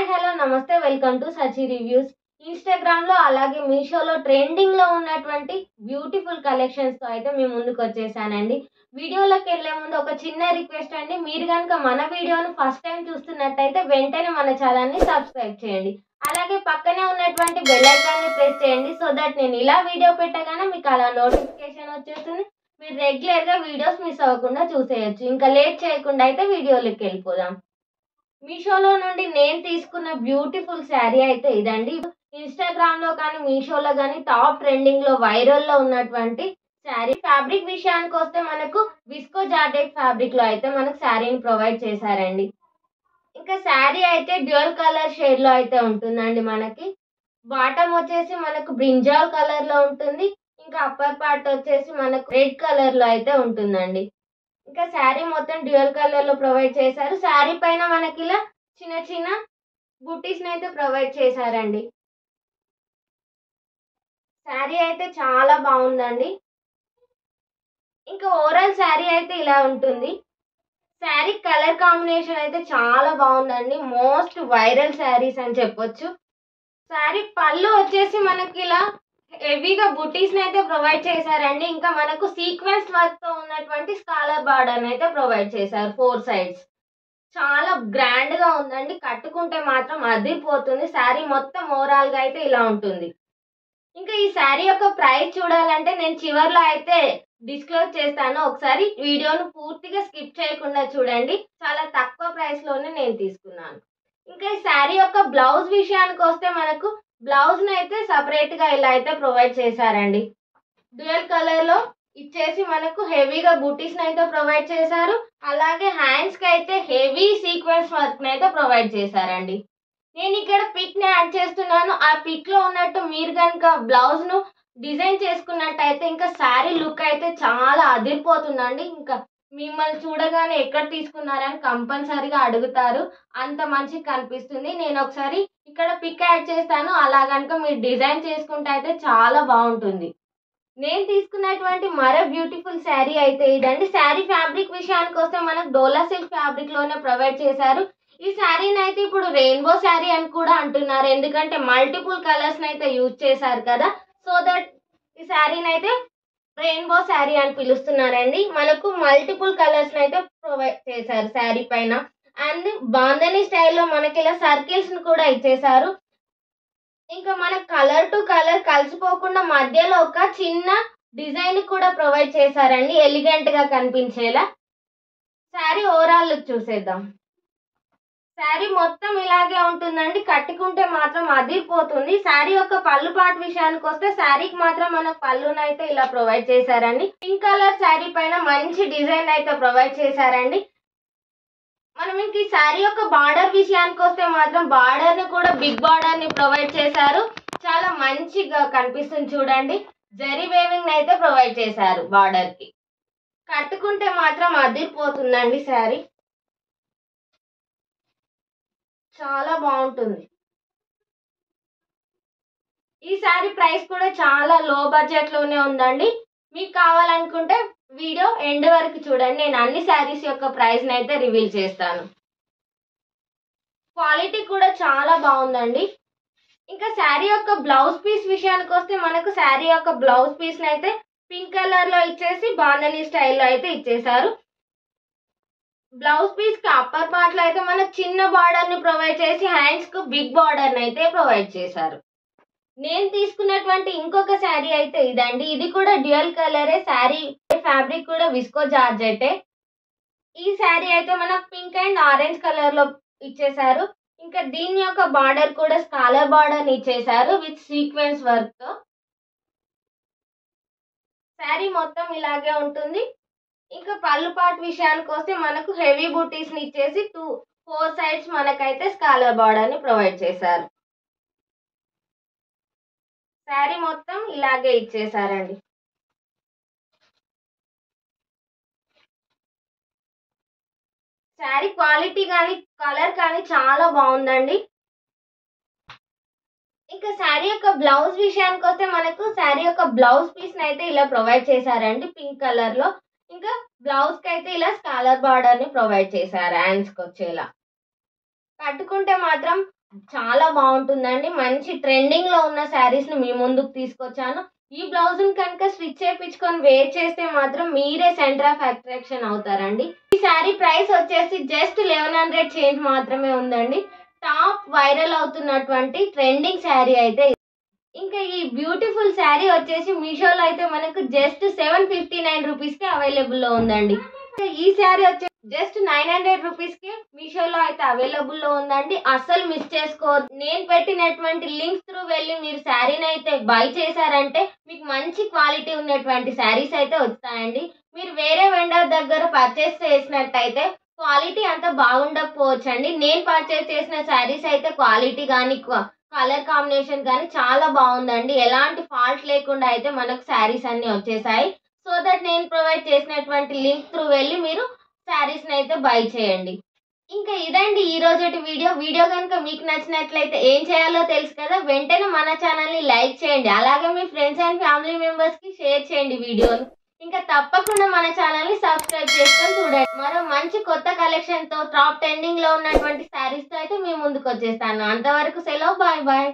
Hi hello నమస్తే welcome to సచి reviews. Instagram లో అలాగే మీషోలో ట్రెండింగ్ లో ఉన్నటువంటి బ్యూటిఫుల్ కలెక్షన్స్ తో అయితే మీ ముందుకు వచ్చేసానండి. వీడియోలోకి వెళ్ళే ముందు ఒక చిన్న రిక్వెస్ట్ అండి, మీరు కనుక మన వీడియోను ఫస్ట్ టైం చూస్తున్నట్టయితే వెంటనే మన ఛానల్ ని సబ్స్క్రైబ్ చేయండి. అలాగే పక్కనే ఉన్నటువంటి బెల్ ఐకాన్ ని ప్రెస్ చేయండి, సో దట్ నేను ఇలా వీడియో పెట్టగానే మీకు అలా నోటిఫికేషన్ వచ్చేస్తుంది. మీరు రెగ్యులర్ గా వీడియోస్ మిస్ అవ్వకుండా చూసేయొచ్చు. ఇంకా లేట్ చేయకుండా అయితే వీడియోలోకి వెళ్ళిపోదాం. మీషోలో నుండి నేను తీసుకున్న బ్యూటిఫుల్ శారీ అయితే ఇదండి. ఇన్‌స్టాగ్రామ్ లో కానీ మీషోలో కానీ టాప్ ట్రెండింగ్ లో వైరల్ లో ఉన్నటువంటి శారీ. ఫ్యాబ్రిక్ విషయానికి వస్తే మనకు విస్కో జార్జెట్ ఫ్యాబ్రిక్ లో అయితే మనకు శారీని ప్రొవైడ్ చేశారండి. ఇంకా శారీ అయితే డ్యూయల్ కలర్ షేడ్ లో అయితే ఉంటుందండి. మనకి బాటమ్ వచ్చేసి మనకు బ్రింజాల్ కలర్ లో ఉంటుంది. ఇంకా అప్పర్ పార్ట్ వచ్చేసి మనకు రెడ్ కలర్ లో అయితే ఉంటుందండి. ఇంకా శారీ మొత్తం డ్యూయల్ కలర్ లో ప్రొవైడ్ చేశారు. శారీ పైన మనకి ఇలా చిన్న చిన్న బుట్టీస్ అయితే ప్రొవైడ్ చేశారండి. శారీ అయితే చాలా బాగుందండి. ఇంకా ఓవరాల్ శారీ అయితే ఇలా ఉంటుంది. శారీ కలర్ కాంబినేషన్ అయితే చాలా బాగుందండి. మోస్ట్ వైరల్ శారీస్ అని చెప్పొచ్చు. శారీ పళ్ళు వచ్చేసి మనకి ఇలా హెవీగా బుటీస్ అయితే ప్రొవైడ్ చేశారండి. ఇంకా మనకు సీక్వెన్స్ వర్క్ తో ఉన్నటువంటి స్కాలర్ బార్డర్ అయితే ప్రొవైడ్ చేశారు 4 సైడ్స్. చాలా గ్రాండ్ గా ఉందండి. కట్టుకుంటే మాత్రం అదిరిపోతుంది. శారీ మొత్తం ఓవరాల్ గా అయితే ఇలా ఉంటుంది. ఇంకా ఈ శారీ యొక్క ప్రైస్ చూడాలంటే నేను చివర్లో అయితే డిస్క్లోజ్ చేస్తాను. ఒకసారి వీడియోను పూర్తిగా స్కిప్ చేయకుండా చూడండి. చాలా తక్కువ ప్రైస్ లోనే నేను తీసుకున్నాను. ఇంకా ఈ శారీ యొక్క బ్లౌజ్ విషయానికి వస్తే మనకు బ్లౌజ్ ను అయితే సపరేట్ గా ఇలా అయితే ప్రొవైడ్ చేశారండి. డ్యూయల్ కలర్ లో ఇచ్చేసి మనకు హెవీగా బూటీస్ అయితే ప్రొవైడ్ చేశారు. అలాగే హ్యాండ్స్ కి అయితే హెవీ సీక్వెన్స్ వర్క్ అయితే ప్రొవైడ్ చేశారండి. నేను ఇక్కడ పిక్ ని యాడ్ చేస్తున్నాను. ఆ పిక్ లో ఉన్నట్టు మీరు కనుక బ్లౌజ్ ను డిజైన్ చేసుకున్నట్టయితే ఇంకా శారీ లుక్ అయితే చాలా అదిరిపోతుందండి. ఇంకా మిమ్మల్ని చూడగానే ఎక్కడ తీసుకున్నారని కంపల్సరీగా అడుగుతారు. అంత మంచిగా కనిపిస్తుంది. నేను ఒకసారి ఇక్కడ పిక్ యాడ్ చేస్తాను. అలా కనుక మీరు డిజైన్ చేసుకుంటే అయితే చాలా బాగుంటుంది. నేను తీసుకున్నటువంటి మరో బ్యూటిఫుల్ శారీ అయితే ఇదండి. శారీ ఫ్యాబ్రిక్ విషయానికి వస్తే మనకు డోలా సిల్క్ ఫ్యాబ్రిక్ లోనే ప్రొవైడ్ చేశారు. ఈ శారీని అయితే ఇప్పుడు రెయిన్బో శారీ అని కూడా అంటున్నారు. ఎందుకంటే మల్టిపుల్ కలర్స్ అయితే యూజ్ చేశారు కదా, సో దట్ ఈ శారీని అయితే రెయిన్బో శారీ అని పిలుస్తున్నారండి. మనకు మల్టిపుల్ కలర్స్ అయితే ప్రొవైడ్ చేశారు శారీ పైన. అండ్ బాందని స్టైల్లో మనకి ఇలా సర్కిల్స్ కూడా ఇచ్చేసారు. ఇంకా మన కలర్ టు కలర్ కలిసిపోకుండా మధ్యలో ఒక చిన్న డిజైన్ కూడా ప్రొవైడ్ చేశారండి, ఎలిగెంట్ గా కనిపించేలా. శారీ ఓవరాల్ లుక్ చూసేద్దాం. శారీ మొత్తం ఇలాగే ఉంటుందండి. కట్టుకుంటే మాత్రం అదిరిపోతుంది. శారీ యొక్క పళ్ళు పాటు విషయానికి వస్తే శారీకి మాత్రం మన పళ్ళునైతే ఇలా ప్రొవైడ్ చేశారండి. పింక్ కలర్ శారీ పైన మంచి డిజైన్ అయితే ప్రొవైడ్ చేశారండి. మనం ఇంక ఈ శారీ యొక్క బార్డర్ విషయానికి వస్తే మాత్రం బార్డర్ ని కూడా బిగ్ బార్డర్ ని ప్రొవైడ్ చేశారు. చాలా మంచిగా కనిపిస్తుంది చూడండి. జరీ వేవింగ్ అయితే ప్రొవైడ్ చేశారు బార్డర్ కి. కట్టుకుంటే మాత్రం అదిరిపోతుందండి. శారీ చాలా బాగుంటుంది. ఈ శారీ ప్రైస్ కూడా చాలా లో బడ్జెట్ లోనే ఉందండి. మీకు కావాలనుకుంటే వీడియో ఎండ్ వరకు చూడండి. నేను అన్ని శారీస్ యొక్క ప్రైస్ అయితే రివీల్ చేస్తాను. క్వాలిటీ కూడా చాలా బాగుందండి. ఇంకా శారీ యొక్క బ్లౌజ్ పీస్ విషయానికి వస్తే మనకు శారీ యొక్క బ్లౌజ్ పీస్ అయితే పింక్ కలర్ లో ఇచ్చేసి బాందని స్టైల్లో అయితే ఇచ్చేసారు. బ్లౌజ్ పీస్ కి అప్పర్ పార్ట్ లో అయితే మనకు చిన్న బార్డర్ ని ప్రొవైడ్ చేసి హ్యాండ్స్ కు బిగ్ బార్డర్ అయితే ప్రొవైడ్ చేశారు. నేను తీసుకున్నటువంటి ఇంకొక శారీ అయితే ఇదండి. ఇది కూడా డ్యూయల్ కలరే. శారీ ఫ్యాబ్రిక్ కూడా విస్కో జార్జెటే. ఈ శారీ అయితే మనకు పింక్ అండ్ ఆరెంజ్ కలర్ లో ఇచ్చేసారు. ఇంకా దీని యొక్క బార్డర్ కూడా స్కాలర్ బార్డర్ ఇచ్చేసారు విత్ సీక్వెన్స్ వర్క్ తో. శారీ మొత్తం ఇలాగే ఉంటుంది. ఇంకా పళ్ళు పాటు విషయానికి వస్తే మనకు హెవీ బూటీస్ ని ఇచ్చేసి 4 సైడ్స్ మనకైతే స్కాలర్ బార్డర్ ని ప్రొవైడ్ చేశారు. శారీ మొత్తం ఇలాగే ఇచ్చేసారండి. శారీ క్వాలిటీ కానీ కలర్ కానీ చాలా బాగుందండి. ఇంకా శారీ యొక్క బ్లౌజ్ విషయానికి వస్తే మనకు శారీ యొక్క బ్లౌజ్ పీస్ అయితే ఇలా ప్రొవైడ్ చేశారండి పింక్ కలర్ లో. ఇంకా బ్లౌజ్ కి అయితే ఇలా స్కాలర్ బార్డర్ ని ప్రొవైడ్ చేశారు హ్యాండ్స్ కి వచ్చేలా. కట్టుకుంటే మాత్రం చాలా బాగుంటుందండి. మంచి ట్రెండింగ్ లో ఉన్న శారీస్ ని మీ ముందుకు తీసుకొచ్చాను. ఈ బ్లౌజ్ కనుక స్టిచ్ చేయించుకొని వేర్ చేస్తే మాత్రం మీరే సెంటర్ ఆఫ్ అట్రాక్షన్ అవుతారండి. ఈ శారీ ప్రైస్ వచ్చేసి జస్ట్ 1100 చేంజ్ మాత్రమే ఉందండి. టాప్ వైరల్ అవుతున్నటువంటి ట్రెండింగ్ శారీ అయితే ఇంకా ఈ బ్యూటిఫుల్ శారీ వచ్చేసి మీషోలో అయితే మనకు జస్ట్ 759 రూపీస్ కి అవైలబుల్ లో ఉందండి. ఈ శారీ వచ్చేసి జస్ట్ 900 రూపీస్ కి మీషోలో అయితే అవైలబుల్ లో ఉందండి. అస్సలు మిస్ చేసుకోవద్దు. నేను పెట్టినటువంటి లింక్స్ త్రూ వెళ్ళి మీరు శారీని అయితే బై చేశారంటే మీకు మంచి క్వాలిటీ ఉన్నటువంటి శారీస్ అయితే వస్తాయండి. మీరు వేరే వెండర్ దగ్గర పర్చేస్ చేసినట్టయితే క్వాలిటీ అంత బాగుండకపోవచ్చండి. నేను పర్చేస్ చేసిన శారీస్ అయితే క్వాలిటీ కానీ కలర్ కాంబినేషన్ కానీ చాలా బాగుందండి. ఎలాంటి ఫాల్ట్ లేకుండా అయితే మనకు శారీస్ అన్ని వచ్చేసాయి. సో దట్ నేను ప్రొవైడ్ చేసినటువంటి లింక్ త్రూ వెళ్ళి మీరు శారీస్ ని అయితే బై చేయండి. ఇంకా ఇదండి ఈ రోజటి వీడియో కనుక మీకు నచ్చినట్లయితే ఏం చేయాలో తెలుసు కదా, వెంటనే మన ఛానల్ ని లైక్ చేయండి. అలాగే మీ ఫ్రెండ్స్ అండ్ ఫ్యామిలీ మెంబర్స్ కి షేర్ చేయండి వీడియోని. ఇంకా తప్పకుండా మన ఛానల్ ని సబ్స్క్రైబ్ చేసుకొని చూడండి. మరో మంచి కొత్త కలెక్షన్ తో టాప్ ట్రెండింగ్ లో ఉన్నటువంటి శారీస్ తో అయితే మీ ముందుకు వచ్చేస్తాను. అంతవరకు సెలవు, బాయ్ బాయ్.